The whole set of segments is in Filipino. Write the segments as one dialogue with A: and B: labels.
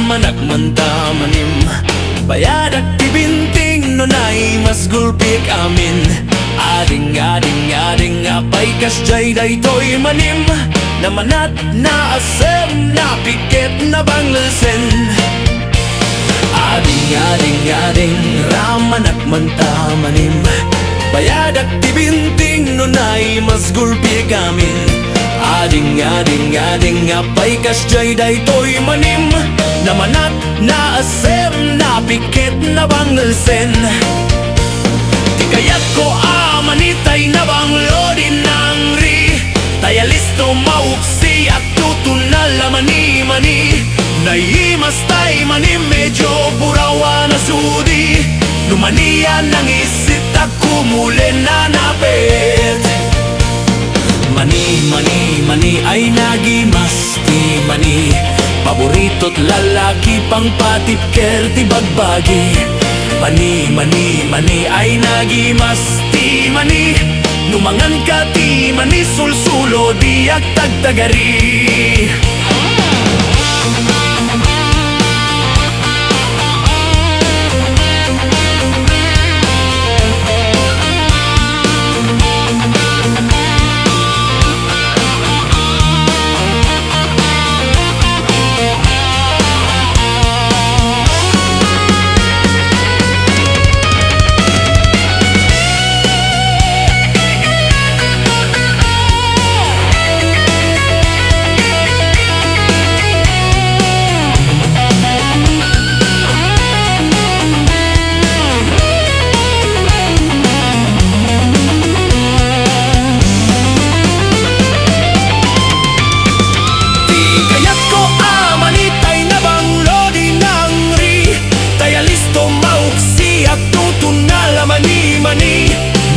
A: ramanak mantamanim bayadak tibinting nunay mas gulpik amin ading apay kasjay daytoy manim namanat na asem na piket na banglesen ading ramanak mantamanim bayadak tibinting nunay mas gulpik amin ading apay kasjay daytoy manim namanat na asem na piket na banglesen di kayat ko amanitay na banglodin ng ri taya listo mauksi at tutunal mani naimas tay manim medyo burawa na sudi numanian ng isit at kumulen na napit Mani ay nagimasti mani paborito't lalaki pang patipker ti bagbagi Mani ay nagimasti mani numangan ka ti mani sulsulo di agtagtagari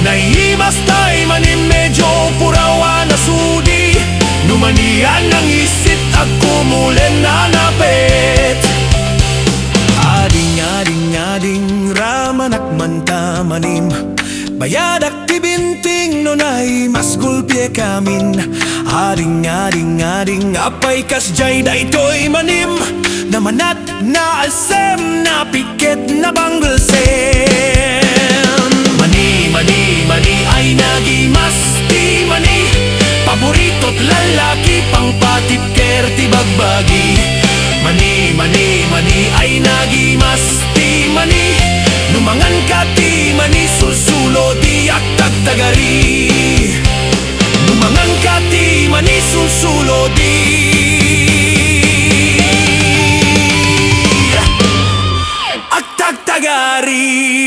A: Naimas tay manim medyo purawa na sudi numanian ng isit at kumulen na napit ading ramanak mantamanim bayadak tibinting nunay mas gulpye kamin ading apay kasjay daytoy manim namanat na asem na piket na banglesen Mani ay nagimasti mani paborito't lalaki pang patipker ti bagbagi Mani ay nagimasti mani numangan ka ti mani sulsulo di agtagtagari numangan ka ti mani sulsulo di agtagtagari